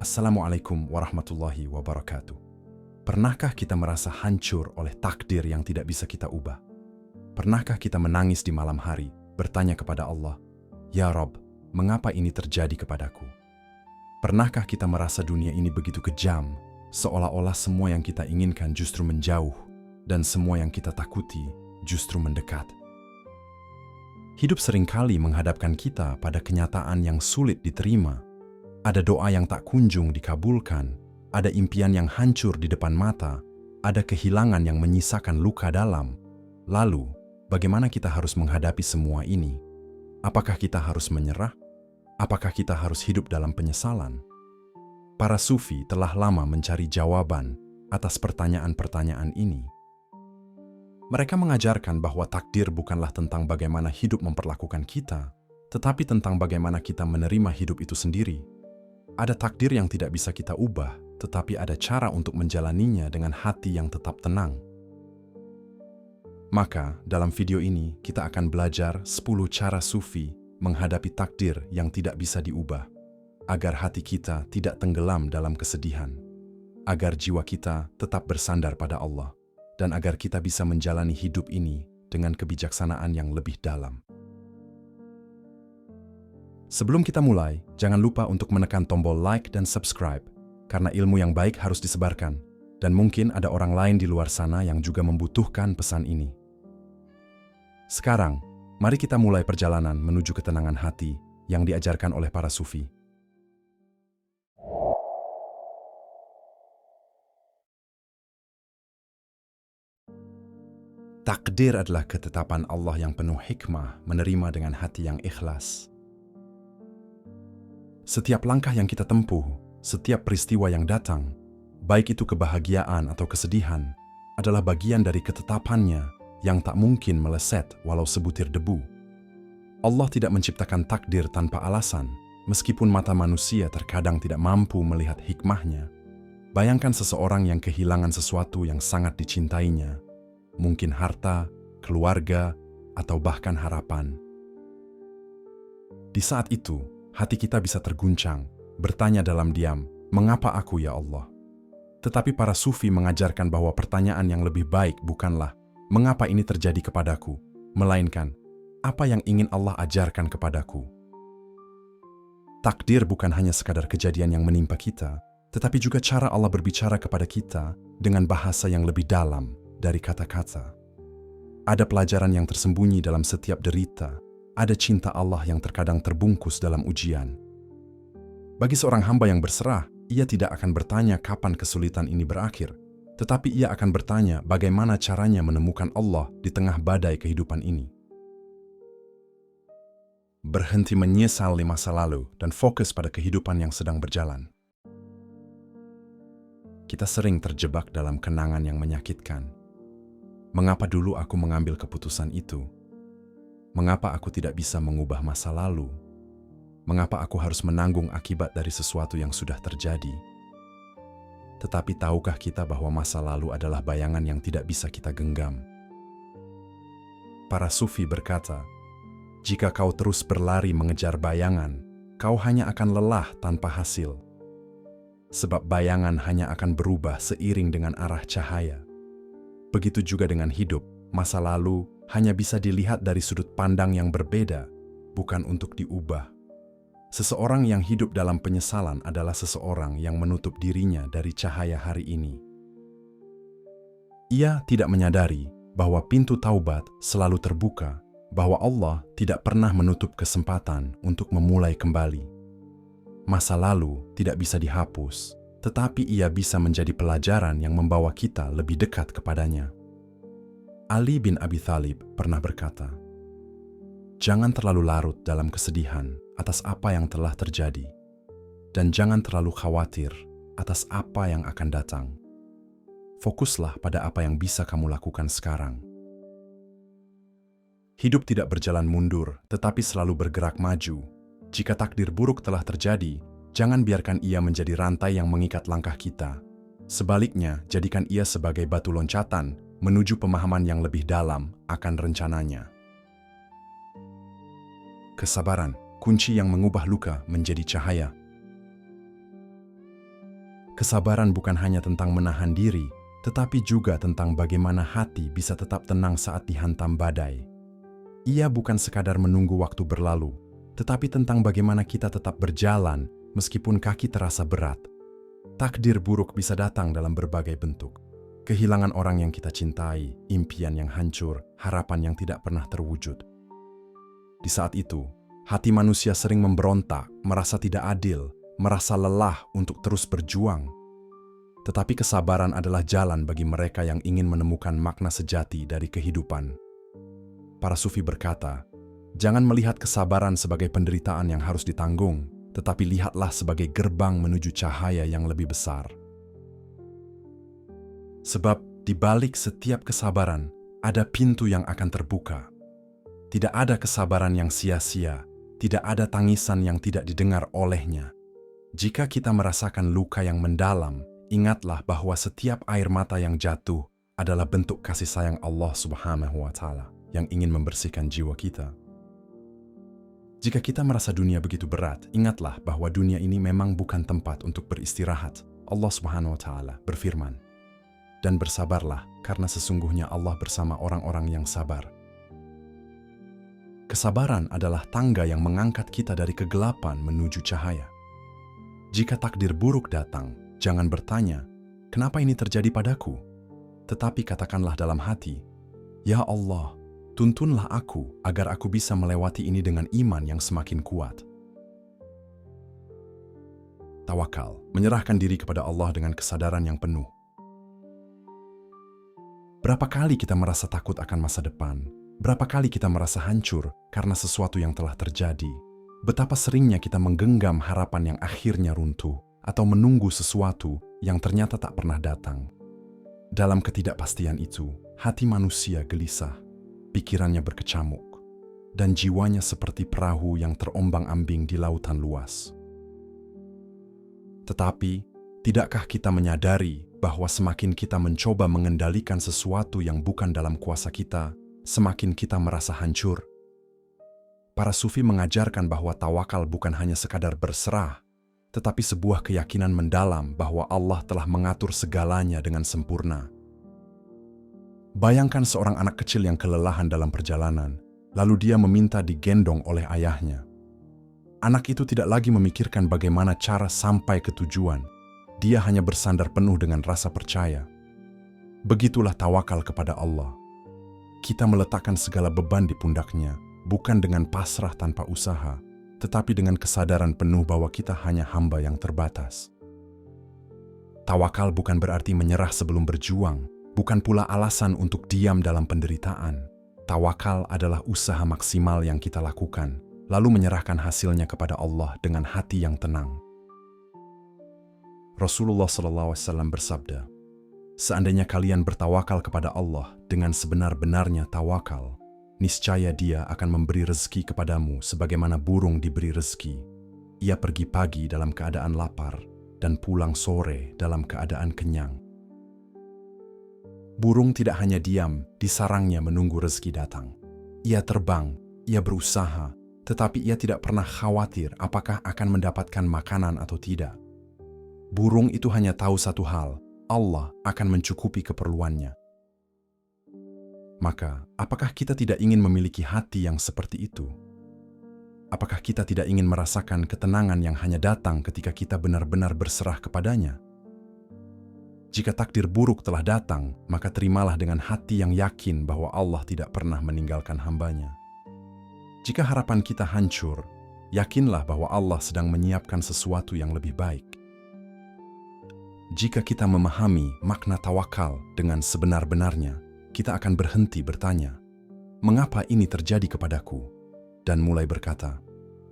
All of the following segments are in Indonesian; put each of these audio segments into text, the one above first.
Assalamualaikum warahmatullahi wabarakatuh. Pernahkah kita merasa hancur oleh takdir yang tidak bisa kita ubah? Pernahkah kita menangis di malam hari, bertanya kepada Allah, "Ya Rob, mengapa ini terjadi kepadaku?" Pernahkah kita merasa dunia ini begitu kejam, seolah-olah semua yang kita inginkan justru menjauh, dan semua yang kita takuti justru mendekat? Hidup seringkali menghadapkan kita pada kenyataan yang sulit diterima. Ada doa yang tak kunjung dikabulkan, ada impian yang hancur di depan mata, ada kehilangan yang menyisakan luka dalam. Lalu, bagaimana kita harus menghadapi semua ini? Apakah kita harus menyerah? Apakah kita harus hidup dalam penyesalan? Para sufi telah lama mencari jawaban atas pertanyaan-pertanyaan ini. Mereka mengajarkan bahwa takdir bukanlah tentang bagaimana hidup memperlakukan kita, tetapi tentang bagaimana kita menerima hidup itu sendiri. Ada takdir yang tidak bisa kita ubah, tetapi ada cara untuk menjalaninya dengan hati yang tetap tenang. Maka, dalam video ini, kita akan belajar 10 cara sufi menghadapi takdir yang tidak bisa diubah, agar hati kita tidak tenggelam dalam kesedihan, agar jiwa kita tetap bersandar pada Allah, dan agar kita bisa menjalani hidup ini dengan kebijaksanaan yang lebih dalam. Sebelum kita mulai, jangan lupa untuk menekan tombol like dan subscribe, karena ilmu yang baik harus disebarkan, dan mungkin ada orang lain di luar sana yang juga membutuhkan pesan ini. Sekarang, mari kita mulai perjalanan menuju ketenangan hati yang diajarkan oleh para sufi. Takdir adalah ketetapan Allah yang penuh hikmah, menerima dengan hati yang ikhlas. Setiap langkah yang kita tempuh, setiap peristiwa yang datang, baik itu kebahagiaan atau kesedihan, adalah bagian dari ketetapannya yang tak mungkin meleset walau sebutir debu. Allah tidak menciptakan takdir tanpa alasan, meskipun mata manusia terkadang tidak mampu melihat hikmahnya. Bayangkan seseorang yang kehilangan sesuatu yang sangat dicintainya, mungkin harta, keluarga, atau bahkan harapan. Di saat itu, hati kita bisa terguncang, bertanya dalam diam, "Mengapa aku ya Allah?" Tetapi para sufi mengajarkan bahwa pertanyaan yang lebih baik bukanlah, "Mengapa ini terjadi kepadaku?" melainkan, "Apa yang ingin Allah ajarkan kepadaku?" Takdir bukan hanya sekadar kejadian yang menimpa kita, tetapi juga cara Allah berbicara kepada kita dengan bahasa yang lebih dalam dari kata-kata. Ada pelajaran yang tersembunyi dalam setiap derita, ada cinta Allah yang terkadang terbungkus dalam ujian. Bagi seorang hamba yang berserah, ia tidak akan bertanya kapan kesulitan ini berakhir, tetapi ia akan bertanya bagaimana caranya menemukan Allah di tengah badai kehidupan ini. Berhenti menyesal di masa lalu dan fokus pada kehidupan yang sedang berjalan. Kita sering terjebak dalam kenangan yang menyakitkan. Mengapa dulu aku mengambil keputusan itu? Mengapa aku tidak bisa mengubah masa lalu? Mengapa aku harus menanggung akibat dari sesuatu yang sudah terjadi? Tetapi tahukah kita bahwa masa lalu adalah bayangan yang tidak bisa kita genggam? Para sufi berkata, "Jika kau terus berlari mengejar bayangan, kau hanya akan lelah tanpa hasil. Sebab bayangan hanya akan berubah seiring dengan arah cahaya. Begitu juga dengan hidup, masa lalu hanya bisa dilihat dari sudut pandang yang berbeda, bukan untuk diubah. Seseorang yang hidup dalam penyesalan adalah seseorang yang menutup dirinya dari cahaya hari ini. Ia tidak menyadari bahwa pintu taubat selalu terbuka, bahwa Allah tidak pernah menutup kesempatan untuk memulai kembali. Masa lalu tidak bisa dihapus, tetapi ia bisa menjadi pelajaran yang membawa kita lebih dekat kepadanya. Ali bin Abi Thalib pernah berkata, "Jangan terlalu larut dalam kesedihan atas apa yang telah terjadi, dan jangan terlalu khawatir atas apa yang akan datang. Fokuslah pada apa yang bisa kamu lakukan sekarang." Hidup tidak berjalan mundur, tetapi selalu bergerak maju. Jika takdir buruk telah terjadi, jangan biarkan ia menjadi rantai yang mengikat langkah kita. Sebaliknya, jadikan ia sebagai batu loncatan menuju pemahaman yang lebih dalam akan rencananya. Kesabaran, kunci yang mengubah luka menjadi cahaya. Kesabaran bukan hanya tentang menahan diri, tetapi juga tentang bagaimana hati bisa tetap tenang saat dihantam badai. Ia bukan sekadar menunggu waktu berlalu, tetapi tentang bagaimana kita tetap berjalan meskipun kaki terasa berat. Takdir buruk bisa datang dalam berbagai bentuk. Kehilangan orang yang kita cintai, impian yang hancur, harapan yang tidak pernah terwujud. Di saat itu, hati manusia sering memberontak, merasa tidak adil, merasa lelah untuk terus berjuang. Tetapi kesabaran adalah jalan bagi mereka yang ingin menemukan makna sejati dari kehidupan. Para sufi berkata, jangan melihat kesabaran sebagai penderitaan yang harus ditanggung, tetapi lihatlah sebagai gerbang menuju cahaya yang lebih besar. Sebab di balik setiap kesabaran, ada pintu yang akan terbuka. Tidak ada kesabaran yang sia-sia, tidak ada tangisan yang tidak didengar olehnya. Jika kita merasakan luka yang mendalam, ingatlah bahwa setiap air mata yang jatuh adalah bentuk kasih sayang Allah Subhanahu wa Ta'ala yang ingin membersihkan jiwa kita. Jika kita merasa dunia begitu berat, ingatlah bahwa dunia ini memang bukan tempat untuk beristirahat. Allah Subhanahu wa Ta'ala berfirman, "Dan bersabarlah, karena sesungguhnya Allah bersama orang-orang yang sabar." Kesabaran adalah tangga yang mengangkat kita dari kegelapan menuju cahaya. Jika takdir buruk datang, jangan bertanya, "Kenapa ini terjadi padaku?" Tetapi katakanlah dalam hati, "Ya Allah, tuntunlah aku agar aku bisa melewati ini dengan iman yang semakin kuat." Tawakal, menyerahkan diri kepada Allah dengan kesadaran yang penuh. Berapa kali kita merasa takut akan masa depan? Berapa kali kita merasa hancur karena sesuatu yang telah terjadi? Betapa seringnya kita menggenggam harapan yang akhirnya runtuh atau menunggu sesuatu yang ternyata tak pernah datang. Dalam ketidakpastian itu, hati manusia gelisah, pikirannya berkecamuk, dan jiwanya seperti perahu yang terombang-ambing di lautan luas. Tetapi, tidakkah kita menyadari bahwa semakin kita mencoba mengendalikan sesuatu yang bukan dalam kuasa kita, semakin kita merasa hancur? Para sufi mengajarkan bahwa tawakal bukan hanya sekadar berserah, tetapi sebuah keyakinan mendalam bahwa Allah telah mengatur segalanya dengan sempurna. Bayangkan seorang anak kecil yang kelelahan dalam perjalanan, lalu dia meminta digendong oleh ayahnya. Anak itu tidak lagi memikirkan bagaimana cara sampai ke tujuan. Dia hanya bersandar penuh dengan rasa percaya. Begitulah tawakal kepada Allah. Kita meletakkan segala beban di pundaknya, bukan dengan pasrah tanpa usaha, tetapi dengan kesadaran penuh bahwa kita hanya hamba yang terbatas. Tawakal bukan berarti menyerah sebelum berjuang, bukan pula alasan untuk diam dalam penderitaan. Tawakal adalah usaha maksimal yang kita lakukan, lalu menyerahkan hasilnya kepada Allah dengan hati yang tenang. Rasulullah SAW bersabda, "Seandainya kalian bertawakal kepada Allah dengan sebenar-benarnya tawakal, niscaya Dia akan memberi rezeki kepadamu sebagaimana burung diberi rezeki. Ia pergi pagi dalam keadaan lapar dan pulang sore dalam keadaan kenyang." Burung tidak hanya diam di sarangnya menunggu rezeki datang. Ia terbang, ia berusaha, tetapi ia tidak pernah khawatir apakah akan mendapatkan makanan atau tidak. Burung itu hanya tahu satu hal, Allah akan mencukupi keperluannya. Maka, apakah kita tidak ingin memiliki hati yang seperti itu? Apakah kita tidak ingin merasakan ketenangan yang hanya datang ketika kita benar-benar berserah kepadanya? Jika takdir buruk telah datang, maka terimalah dengan hati yang yakin bahwa Allah tidak pernah meninggalkan hambanya. Jika harapan kita hancur, yakinlah bahwa Allah sedang menyiapkan sesuatu yang lebih baik. Jika kita memahami makna tawakal dengan sebenar-benarnya, kita akan berhenti bertanya, "Mengapa ini terjadi kepadaku?" dan mulai berkata,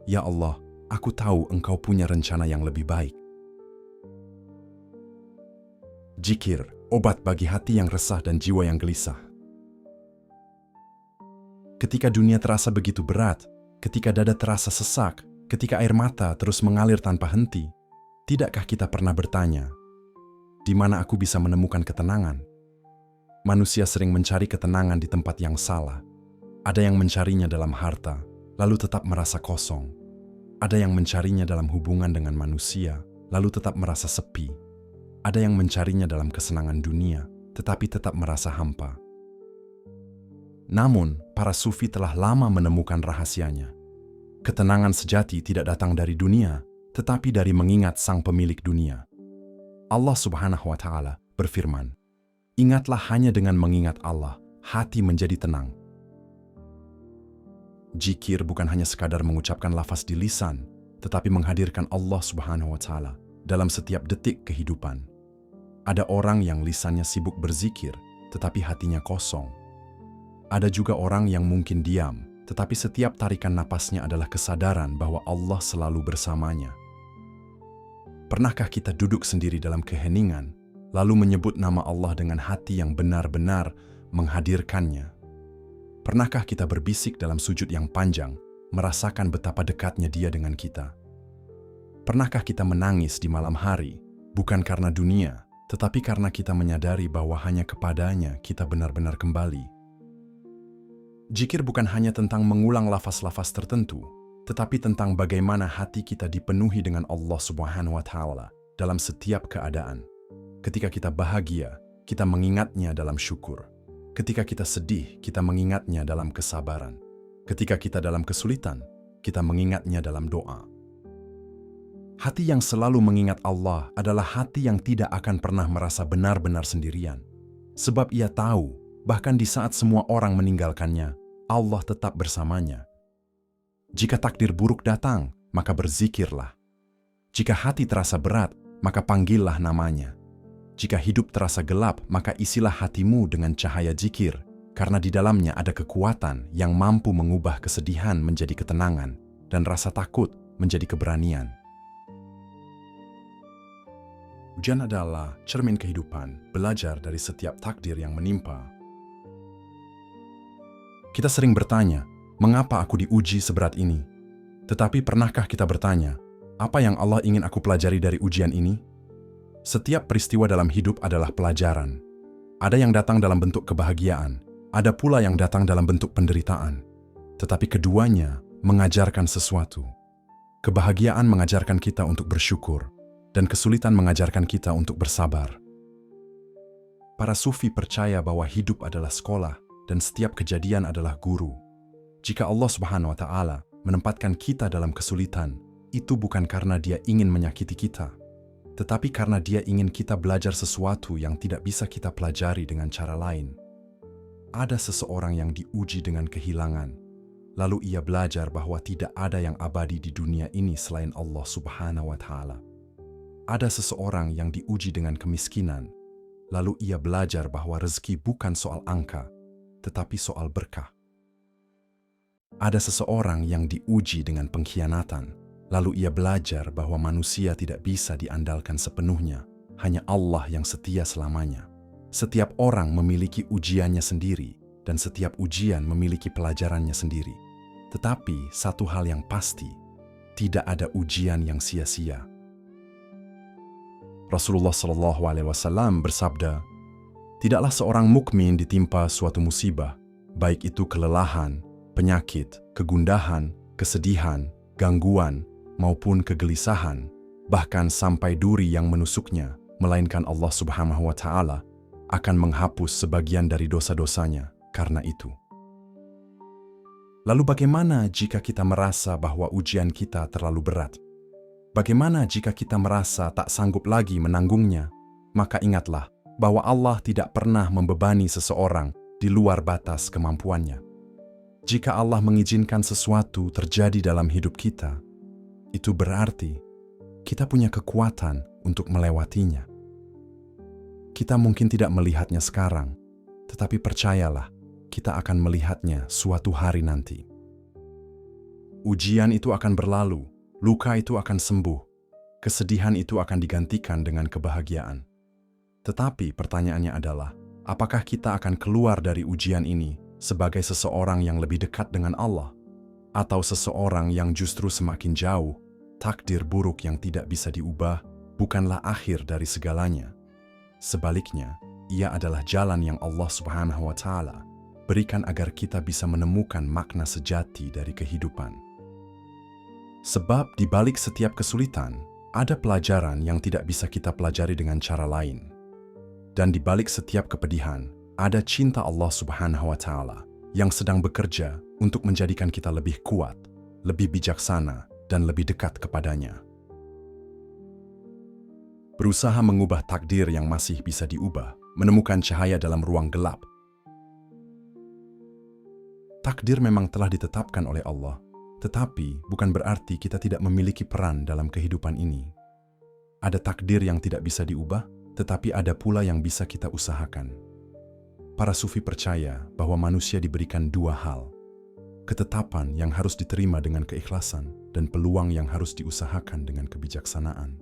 "Ya Allah, aku tahu Engkau punya rencana yang lebih baik." Zikir, obat bagi hati yang resah dan jiwa yang gelisah. Ketika dunia terasa begitu berat, ketika dada terasa sesak, ketika air mata terus mengalir tanpa henti, tidakkah kita pernah bertanya, "Di mana aku bisa menemukan ketenangan?" Manusia sering mencari ketenangan di tempat yang salah. Ada yang mencarinya dalam harta, lalu tetap merasa kosong. Ada yang mencarinya dalam hubungan dengan manusia, lalu tetap merasa sepi. Ada yang mencarinya dalam kesenangan dunia, tetapi tetap merasa hampa. Namun, para sufi telah lama menemukan rahasianya. Ketenangan sejati tidak datang dari dunia, tetapi dari mengingat Sang Pemilik dunia. Allah Subhanahu wa Ta'ala berfirman, "Ingatlah hanya dengan mengingat Allah, hati menjadi tenang." Zikir bukan hanya sekadar mengucapkan lafaz di lisan, tetapi menghadirkan Allah Subhanahu wa Ta'ala dalam setiap detik kehidupan. Ada orang yang lisannya sibuk berzikir, tetapi hatinya kosong. Ada juga orang yang mungkin diam, tetapi setiap tarikan napasnya adalah kesadaran bahwa Allah selalu bersamanya. Pernahkah kita duduk sendiri dalam keheningan, lalu menyebut nama Allah dengan hati yang benar-benar menghadirkannya? Pernahkah kita berbisik dalam sujud yang panjang, merasakan betapa dekatnya Dia dengan kita? Pernahkah kita menangis di malam hari, bukan karena dunia, tetapi karena kita menyadari bahwa hanya kepadanya kita benar-benar kembali? Zikir bukan hanya tentang mengulang lafaz-lafaz tertentu, tetapi tentang bagaimana hati kita dipenuhi dengan Allah Subhanahu wa Ta'ala dalam setiap keadaan. Ketika kita bahagia, kita mengingatnya dalam syukur. Ketika kita sedih, kita mengingatnya dalam kesabaran. Ketika kita dalam kesulitan, kita mengingatnya dalam doa. Hati yang selalu mengingat Allah adalah hati yang tidak akan pernah merasa benar-benar sendirian. Sebab ia tahu, bahkan di saat semua orang meninggalkannya, Allah tetap bersamanya. Jika takdir buruk datang, maka berzikirlah. Jika hati terasa berat, maka panggillah namanya. Jika hidup terasa gelap, maka isilah hatimu dengan cahaya zikir, karena di dalamnya ada kekuatan yang mampu mengubah kesedihan menjadi ketenangan dan rasa takut menjadi keberanian. Ujian adalah cermin kehidupan, belajar dari setiap takdir yang menimpa. Kita sering bertanya, mengapa aku diuji seberat ini? Tetapi pernahkah kita bertanya, apa yang Allah ingin aku pelajari dari ujian ini? Setiap peristiwa dalam hidup adalah pelajaran. Ada yang datang dalam bentuk kebahagiaan, ada pula yang datang dalam bentuk penderitaan. Tetapi keduanya mengajarkan sesuatu. Kebahagiaan mengajarkan kita untuk bersyukur, dan kesulitan mengajarkan kita untuk bersabar. Para sufi percaya bahwa hidup adalah sekolah, dan setiap kejadian adalah guru. Jika Allah Subhanahu wa Ta'ala menempatkan kita dalam kesulitan, itu bukan karena Dia ingin menyakiti kita, tetapi karena Dia ingin kita belajar sesuatu yang tidak bisa kita pelajari dengan cara lain. Ada seseorang yang diuji dengan kehilangan, lalu ia belajar bahwa tidak ada yang abadi di dunia ini selain Allah Subhanahu wa Ta'ala. Ada seseorang yang diuji dengan kemiskinan, lalu ia belajar bahwa rezeki bukan soal angka, tetapi soal berkah. Ada seseorang yang diuji dengan pengkhianatan, lalu ia belajar bahwa manusia tidak bisa diandalkan sepenuhnya, hanya Allah yang setia selamanya. Setiap orang memiliki ujiannya sendiri, dan setiap ujian memiliki pelajarannya sendiri. Tetapi satu hal yang pasti, tidak ada ujian yang sia-sia. Rasulullah SAW bersabda, "Tidaklah seorang mukmin ditimpa suatu musibah, baik itu kelelahan, penyakit, kegundahan, kesedihan, gangguan, maupun kegelisahan, bahkan sampai duri yang menusuknya, melainkan Allah Subhanahu wa Ta'ala akan menghapus sebagian dari dosa-dosanya karena itu." Lalu bagaimana jika kita merasa bahwa ujian kita terlalu berat? Bagaimana jika kita merasa tak sanggup lagi menanggungnya? Maka ingatlah bahwa Allah tidak pernah membebani seseorang di luar batas kemampuannya. Jika Allah mengizinkan sesuatu terjadi dalam hidup kita, itu berarti kita punya kekuatan untuk melewatinya. Kita mungkin tidak melihatnya sekarang, tetapi percayalah, kita akan melihatnya suatu hari nanti. Ujian itu akan berlalu, luka itu akan sembuh, kesedihan itu akan digantikan dengan kebahagiaan. Tetapi pertanyaannya adalah, apakah kita akan keluar dari ujian ini sebagai seseorang yang lebih dekat dengan Allah? Atau seseorang yang justru semakin jauh? Takdir buruk yang tidak bisa diubah bukanlah akhir dari segalanya. Sebaliknya, ia adalah jalan yang Allah Subhanahu wa Ta'ala berikan agar kita bisa menemukan makna sejati dari kehidupan. Sebab di balik setiap kesulitan, Ada pelajaran yang tidak bisa kita pelajari dengan cara lain. Dan di balik setiap kepedihan, ada cinta Allah Subhanahu wa Ta'ala yang sedang bekerja untuk menjadikan kita lebih kuat, lebih bijaksana, dan lebih dekat kepadanya. Berusaha mengubah takdir yang masih bisa diubah, menemukan cahaya dalam ruang gelap. Takdir memang telah ditetapkan oleh Allah, tetapi bukan berarti kita tidak memiliki peran dalam kehidupan ini. Ada takdir yang tidak bisa diubah, tetapi ada pula yang bisa kita usahakan. Para sufi percaya bahwa manusia diberikan dua hal, ketetapan yang harus diterima dengan keikhlasan dan peluang yang harus diusahakan dengan kebijaksanaan.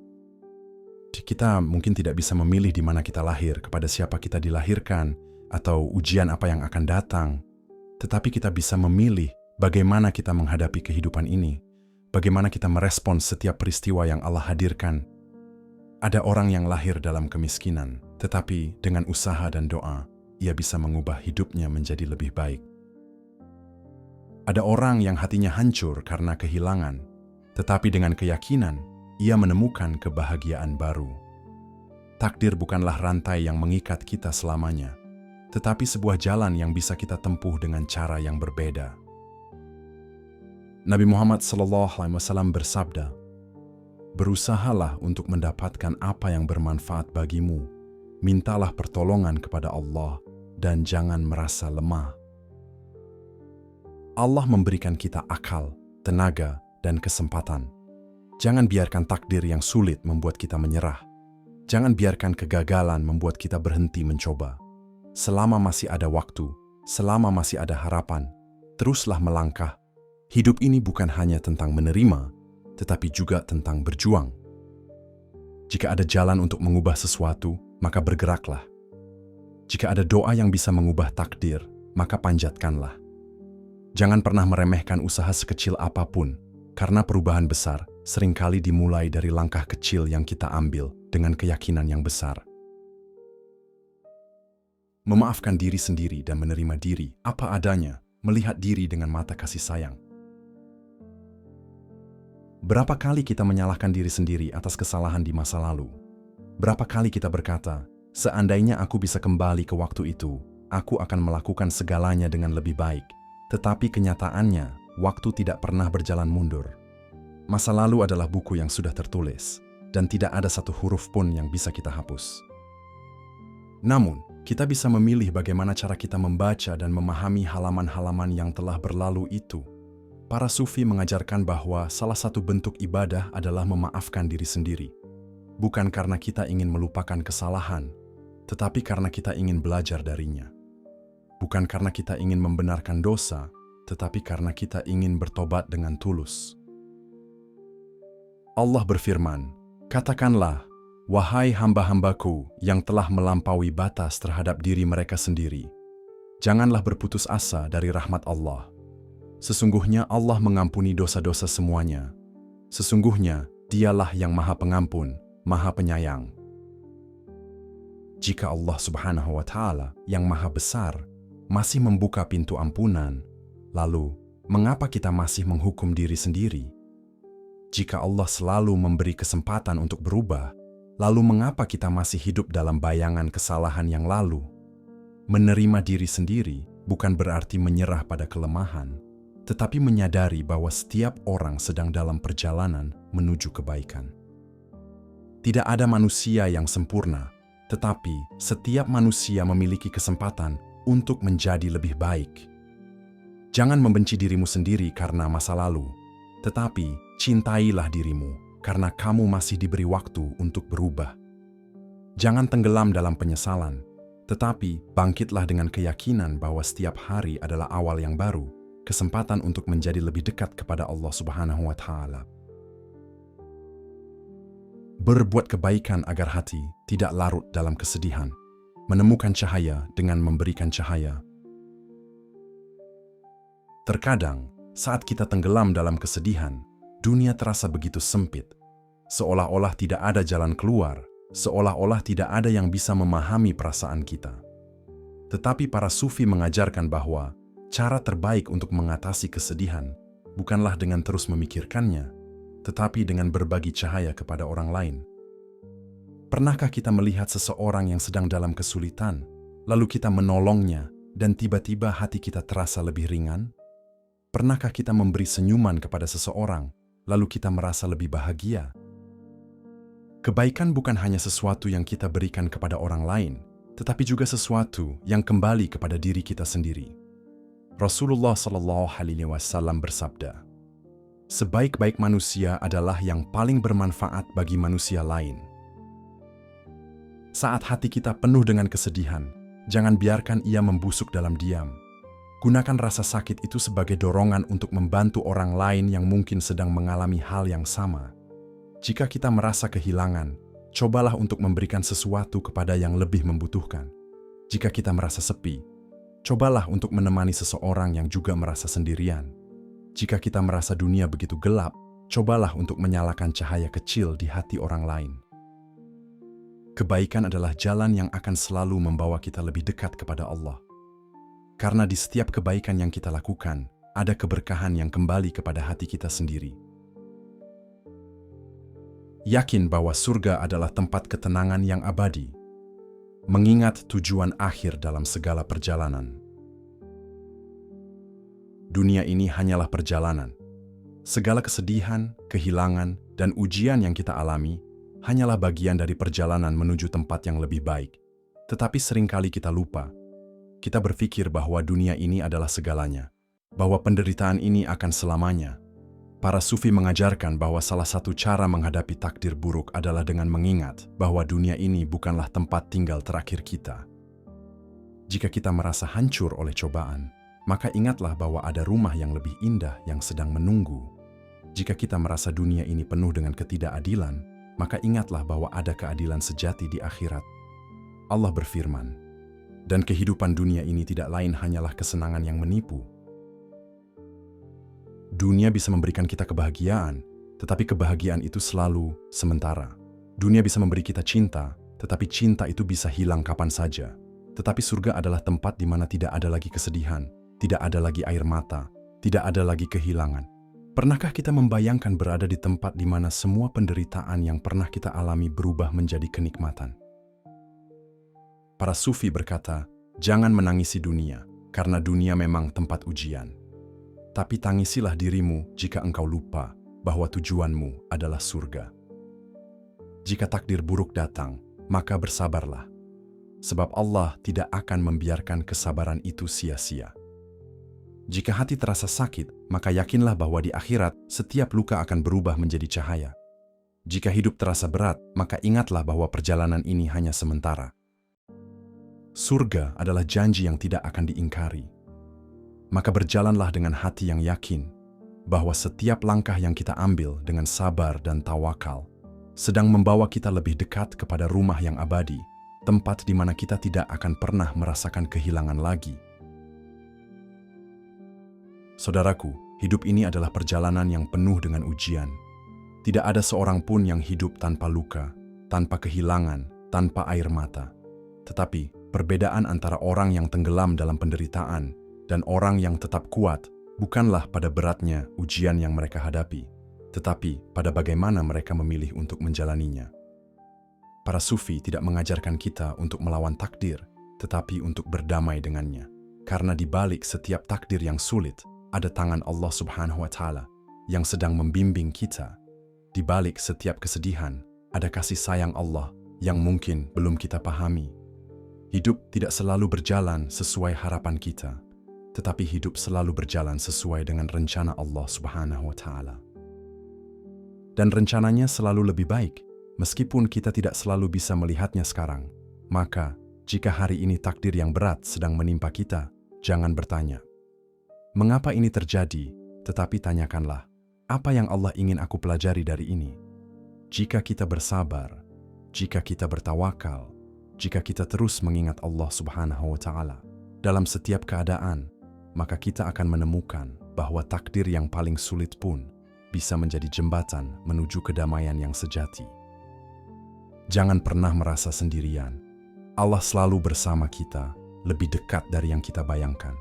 Kita mungkin tidak bisa memilih di mana kita lahir, kepada siapa kita dilahirkan, atau ujian apa yang akan datang, tetapi kita bisa memilih bagaimana kita menghadapi kehidupan ini, bagaimana kita merespons setiap peristiwa yang Allah hadirkan. Ada orang yang lahir dalam kemiskinan, tetapi dengan usaha dan doa, ia bisa mengubah hidupnya menjadi lebih baik. Ada orang yang hatinya hancur karena kehilangan, tetapi dengan keyakinan, ia menemukan kebahagiaan baru. Takdir bukanlah rantai yang mengikat kita selamanya, tetapi sebuah jalan yang bisa kita tempuh dengan cara yang berbeda. Nabi Muhammad SAW bersabda, "Berusahalah untuk mendapatkan apa yang bermanfaat bagimu. Mintalah pertolongan kepada Allah dan jangan merasa lemah." Allah memberikan kita akal, tenaga, dan kesempatan. Jangan biarkan takdir yang sulit membuat kita menyerah. Jangan biarkan kegagalan membuat kita berhenti mencoba. Selama masih ada waktu, selama masih ada harapan, teruslah melangkah. Hidup ini bukan hanya tentang menerima, tetapi juga tentang berjuang. Jika ada jalan untuk mengubah sesuatu, maka bergeraklah. Jika ada doa yang bisa mengubah takdir, maka panjatkanlah. Jangan pernah meremehkan usaha sekecil apapun, karena perubahan besar seringkali dimulai dari langkah kecil yang kita ambil dengan keyakinan yang besar. Memaafkan diri sendiri dan menerima diri apa adanya, melihat diri dengan mata kasih sayang. Berapa kali kita menyalahkan diri sendiri atas kesalahan di masa lalu? Berapa kali kita berkata, seandainya aku bisa kembali ke waktu itu, aku akan melakukan segalanya dengan lebih baik. Tetapi kenyataannya, waktu tidak pernah berjalan mundur. Masa lalu adalah buku yang sudah tertulis, dan tidak ada satu huruf pun yang bisa kita hapus. Namun, kita bisa memilih bagaimana cara kita membaca dan memahami halaman-halaman yang telah berlalu itu. Para sufi mengajarkan bahwa salah satu bentuk ibadah adalah memaafkan diri sendiri. Bukan karena kita ingin melupakan kesalahan, tetapi karena kita ingin belajar darinya. Bukan karena kita ingin membenarkan dosa, tetapi karena kita ingin bertobat dengan tulus. Allah berfirman, "Katakanlah, wahai hamba-hambaku yang telah melampaui batas terhadap diri mereka sendiri, janganlah berputus asa dari rahmat Allah. Sesungguhnya Allah mengampuni dosa-dosa semuanya. Sesungguhnya Dialah yang Maha Pengampun, Maha Penyayang." Jika Allah Subhanahu wa Ta'ala yang Maha Besar masih membuka pintu ampunan, lalu mengapa kita masih menghukum diri sendiri? Jika Allah selalu memberi kesempatan untuk berubah, lalu mengapa kita masih hidup dalam bayangan kesalahan yang lalu? Menerima diri sendiri bukan berarti menyerah pada kelemahan, tetapi menyadari bahwa setiap orang sedang dalam perjalanan menuju kebaikan. Tidak ada manusia yang sempurna, tetapi setiap manusia memiliki kesempatan untuk menjadi lebih baik. Jangan membenci dirimu sendiri karena masa lalu, tetapi cintailah dirimu karena kamu masih diberi waktu untuk berubah. Jangan tenggelam dalam penyesalan, tetapi bangkitlah dengan keyakinan bahwa setiap hari adalah awal yang baru, kesempatan untuk menjadi lebih dekat kepada Allah Subhanahu wa Ta'ala. Berbuat kebaikan agar hati tidak larut dalam kesedihan, menemukan cahaya dengan memberikan cahaya. Terkadang, saat kita tenggelam dalam kesedihan, dunia terasa begitu sempit, seolah-olah tidak ada jalan keluar, seolah-olah tidak ada yang bisa memahami perasaan kita. Tetapi para sufi mengajarkan bahwa cara terbaik untuk mengatasi kesedihan bukanlah dengan terus memikirkannya, tetapi dengan berbagi cahaya kepada orang lain. Pernahkah kita melihat seseorang yang sedang dalam kesulitan, lalu kita menolongnya, dan tiba-tiba hati kita terasa lebih ringan? Pernahkah kita memberi senyuman kepada seseorang, lalu kita merasa lebih bahagia? Kebaikan bukan hanya sesuatu yang kita berikan kepada orang lain, tetapi juga sesuatu yang kembali kepada diri kita sendiri. Rasulullah SAW bersabda, "Sebaik-baik manusia adalah yang paling bermanfaat bagi manusia lain." Saat hati kita penuh dengan kesedihan, jangan biarkan ia membusuk dalam diam. Gunakan rasa sakit itu sebagai dorongan untuk membantu orang lain yang mungkin sedang mengalami hal yang sama. Jika kita merasa kehilangan, cobalah untuk memberikan sesuatu kepada yang lebih membutuhkan. Jika kita merasa sepi, cobalah untuk menemani seseorang yang juga merasa sendirian. Jika kita merasa dunia begitu gelap, cobalah untuk menyalakan cahaya kecil di hati orang lain. Kebaikan adalah jalan yang akan selalu membawa kita lebih dekat kepada Allah. Karena di setiap kebaikan yang kita lakukan, ada keberkahan yang kembali kepada hati kita sendiri. Yakin bahwa surga adalah tempat ketenangan yang abadi. Mengingat tujuan akhir dalam segala perjalanan. Dunia ini hanyalah perjalanan. Segala kesedihan, kehilangan, dan ujian yang kita alami hanyalah bagian dari perjalanan menuju tempat yang lebih baik. Tetapi seringkali kita lupa. Kita berpikir bahwa dunia ini adalah segalanya, bahwa penderitaan ini akan selamanya. Para sufi mengajarkan bahwa salah satu cara menghadapi takdir buruk adalah dengan mengingat bahwa dunia ini bukanlah tempat tinggal terakhir kita. Jika kita merasa hancur oleh cobaan, maka ingatlah bahwa ada rumah yang lebih indah yang sedang menunggu. Jika kita merasa dunia ini penuh dengan ketidakadilan, maka ingatlah bahwa ada keadilan sejati di akhirat. Allah berfirman, "Dan kehidupan dunia ini tidak lain hanyalah kesenangan yang menipu." Dunia bisa memberikan kita kebahagiaan, tetapi kebahagiaan itu selalu sementara. Dunia bisa memberi kita cinta, tetapi cinta itu bisa hilang kapan saja. Tetapi surga adalah tempat di mana tidak ada lagi kesedihan, tidak ada lagi air mata, tidak ada lagi kehilangan. Pernahkah kita membayangkan berada di tempat di mana semua penderitaan yang pernah kita alami berubah menjadi kenikmatan? Para sufi berkata, "Jangan menangisi dunia, karena dunia memang tempat ujian. Tapi tangisilah dirimu jika engkau lupa bahwa tujuanmu adalah surga." Jika takdir buruk datang, maka bersabarlah. Sebab Allah tidak akan membiarkan kesabaran itu sia-sia. Jika hati terasa sakit, maka yakinlah bahwa di akhirat setiap luka akan berubah menjadi cahaya. Jika hidup terasa berat, maka ingatlah bahwa perjalanan ini hanya sementara. Surga adalah janji yang tidak akan diingkari. Maka berjalanlah dengan hati yang yakin bahwa setiap langkah yang kita ambil dengan sabar dan tawakal sedang membawa kita lebih dekat kepada rumah yang abadi, tempat di mana kita tidak akan pernah merasakan kehilangan lagi. Saudaraku, hidup ini adalah perjalanan yang penuh dengan ujian. Tidak ada seorang pun yang hidup tanpa luka, tanpa kehilangan, tanpa air mata. Tetapi, perbedaan antara orang yang tenggelam dalam penderitaan dan orang yang tetap kuat bukanlah pada beratnya ujian yang mereka hadapi, tetapi pada bagaimana mereka memilih untuk menjalaninya. Para sufi tidak mengajarkan kita untuk melawan takdir, tetapi untuk berdamai dengannya. Karena di balik setiap takdir yang sulit, ada tangan Allah Subhanahu wa Ta'ala yang sedang membimbing kita. Di balik setiap kesedihan, ada kasih sayang Allah yang mungkin belum kita pahami. Hidup tidak selalu berjalan sesuai harapan kita, tetapi hidup selalu berjalan sesuai dengan rencana Allah Subhanahu wa Ta'ala. Dan rencananya selalu lebih baik, meskipun kita tidak selalu bisa melihatnya sekarang. Maka, jika hari ini takdir yang berat sedang menimpa kita, jangan bertanya, "Mengapa ini terjadi?" Tetapi tanyakanlah, "Apa yang Allah ingin aku pelajari dari ini?" Jika kita bersabar, jika kita bertawakal, jika kita terus mengingat Allah Subhanahu wa Ta'ala dalam setiap keadaan, maka kita akan menemukan bahwa takdir yang paling sulit pun bisa menjadi jembatan menuju kedamaian yang sejati. Jangan pernah merasa sendirian. Allah selalu bersama kita, lebih dekat dari yang kita bayangkan.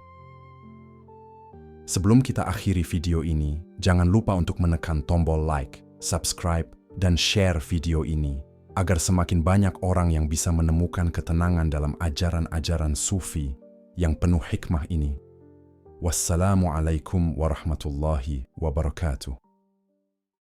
Sebelum kita akhiri video ini, jangan lupa untuk menekan tombol like subscribe, dan share video ini agar semakin banyak orang yang bisa menemukan ketenangan dalam ajaran-ajaran sufi yang penuh hikmah ini. Wassalamualaikum warahmatullahi wabarakatuh.